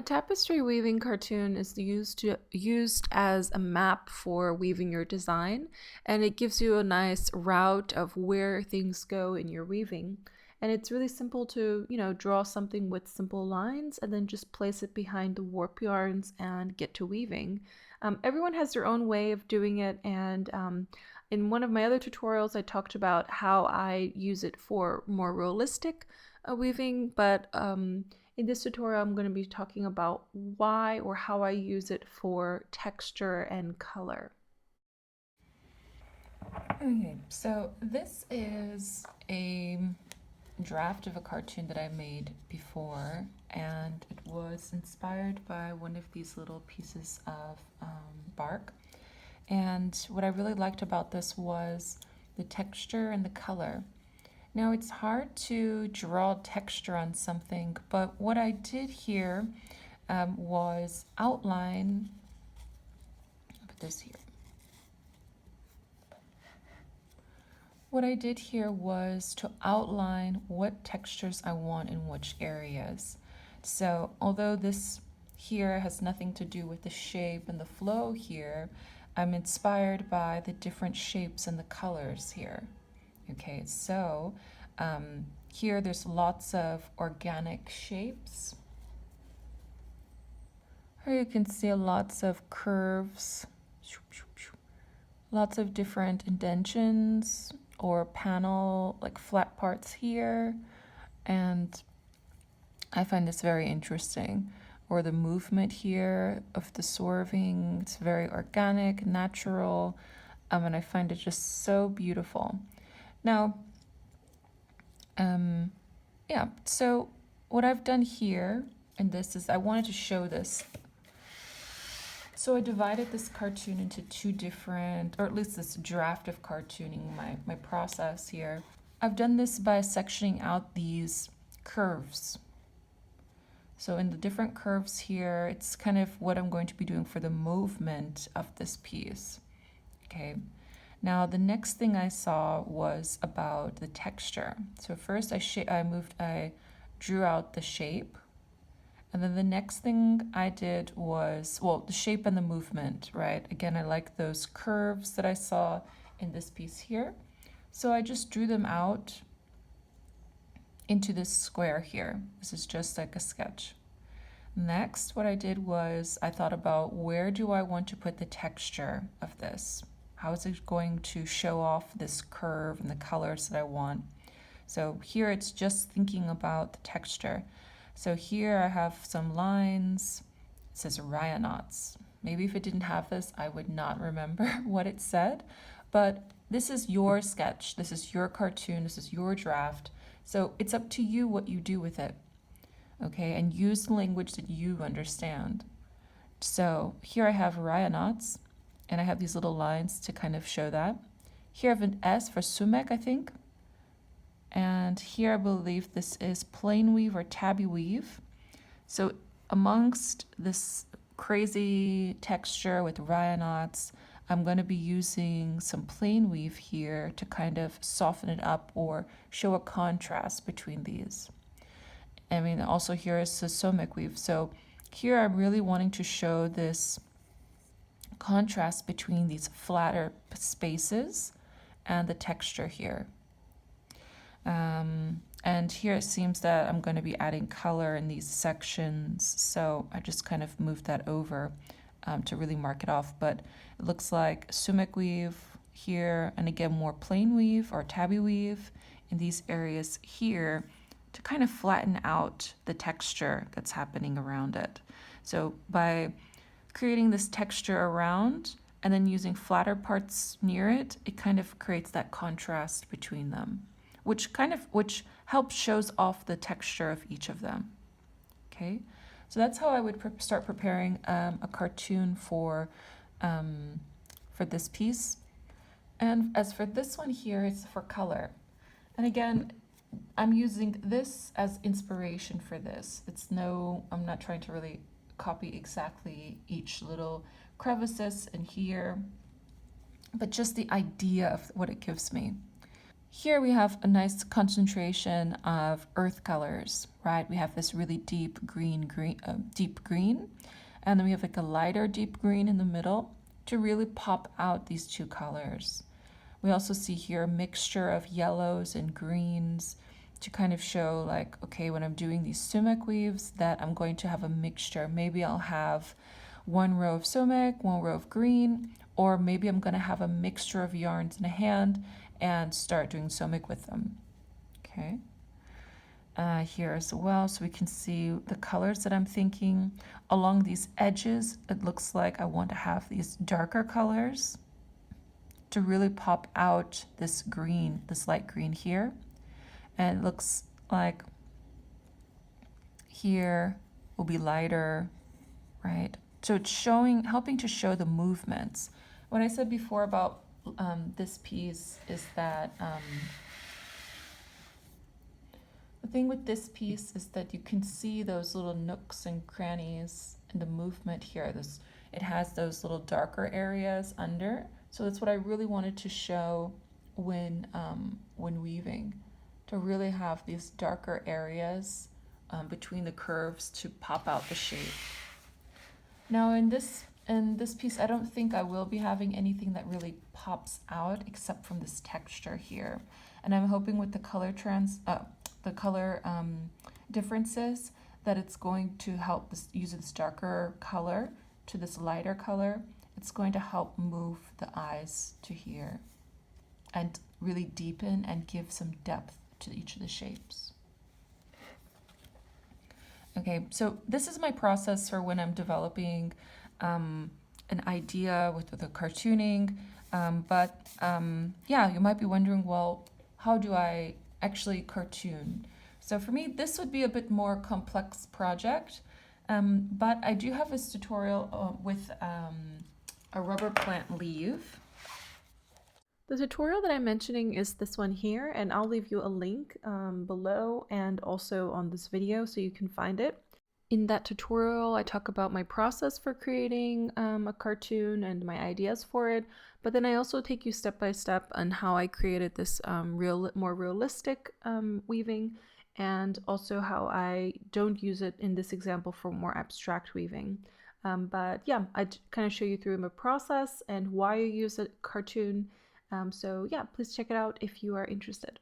tapestry weaving cartoon is used as a map for weaving your design, and it gives you a nice route of where things go in your weaving. And it's really simple to, draw something with simple lines and then just place it behind the warp yarns and get to weaving. Everyone has their own way of doing it, and in one of my other tutorials, I talked about how I use it for more realistic weaving, but in this tutorial, I'm going to be talking about why or how I use it for texture and color. Okay, so this is a draft of a cartoon that I made before, and it was inspired by one of these little pieces of bark. And what I really liked about this was the texture and the color. Now it's hard to draw texture on something, but what I did here was outline, I'll put this here. What I did here was to outline what textures I want in which areas. So although this here has nothing to do with the shape and the flow here, I'm inspired by the different shapes and the colors here. Okay, so here there's lots of organic shapes. Here you can see lots of curves, lots of different indentions or panel, like flat parts here. And I find this very interesting. Or the movement here of the swerving, it's very organic, natural, and I find it just so beautiful. Now, yeah, so what I've done here, and this is, I wanted to show this. So I divided this cartoon into two different, or at least this draft of cartooning, my process here. I've done this by sectioning out these curves. So in the different curves here, it's kind of what I'm going to be doing for the movement of this piece. Okay. Now the next thing I saw was about the texture. So first I drew out the shape. And then the next thing I did was, the shape and the movement, right? Again, I like those curves that I saw in this piece here. So I just drew them out into this square here. This is just like a sketch. Next, what I did was I thought about where do I want to put the texture of this? How is it going to show off this curve and the colors that I want? So here it's just thinking about the texture. So here I have some lines. It says Raya knots. Maybe if it didn't have this, I would not remember what it said. But this is your sketch. This is your cartoon. This is your draft. So it's up to you what you do with it. Okay, and use the language that you understand. So here I have Raya knots, and I have these little lines to kind of show that. Here I have an S for Soumik, I think. And here I believe this is plain weave or tabby weave. So amongst this crazy texture with Raya knots, I'm going to be using some plain weave here to kind of soften it up or show a contrast between these. I mean, also here is the Soumik weave. So here I'm really wanting to show this contrast between these flatter spaces and the texture here. And here it seems that I'm going to be adding color in these sections. So I just kind of moved that over to really mark it off. But it looks like Soumik weave here, and again, more plain weave or tabby weave in these areas here to kind of flatten out the texture that's happening around it. So by creating this texture around and then using flatter parts near it, it kind of creates that contrast between them, which helps shows off the texture of each of them. Okay, so that's how I would start preparing a cartoon for this piece. And as for this one here, it's for color. And again, I'm using this as inspiration for this. I'm not trying to really copy exactly each little crevices in here, but just the idea of what it gives me. Here we have a nice concentration of earth colors, right? We have this really deep deep green, and then we have like a lighter deep green in the middle to really pop out these two colors. We also see here a mixture of yellows and greens to kind of show like, okay, when I'm doing these Soumik weaves, that I'm going to have a mixture. Maybe I'll have one row of Soumik, one row of green, or maybe I'm going to have a mixture of yarns in a hand and start doing Soumik with them. Okay. Here as well, so we can see the colors that I'm thinking. Along these edges, it looks like I want to have these darker colors to really pop out this green, this light green here. And it looks like here will be lighter, right? So it's helping to show the movements. What I said before about this piece is that the thing with this piece is that you can see those little nooks and crannies in the movement here. It has those little darker areas under. So that's what I really wanted to show when weaving, to really have these darker areas between the curves to pop out the shape. Now in this piece, I don't think I will be having anything that really pops out except from this texture here. And I'm hoping with the color differences that it's going to help use this darker color to this lighter color. It's going to help move the eyes to here and really deepen and give some depth to each of the shapes. Okay, so this is my process for when I'm developing an idea with the cartooning. Yeah, you might be wondering, well, how do I actually cartoon? So for me, this would be a bit more complex project, but I do have this tutorial with a rubber plant leaf. The tutorial that I'm mentioning is this one here, and I'll leave you a link below and also on this video so you can find it. In that tutorial, I talk about my process for creating a cartoon and my ideas for it, but then I also take you step by step on how I created this more realistic weaving, and also how I don't use it in this example for more abstract weaving. But yeah, I kind of show you through my process and why I use a cartoon. So yeah, please check it out if you are interested.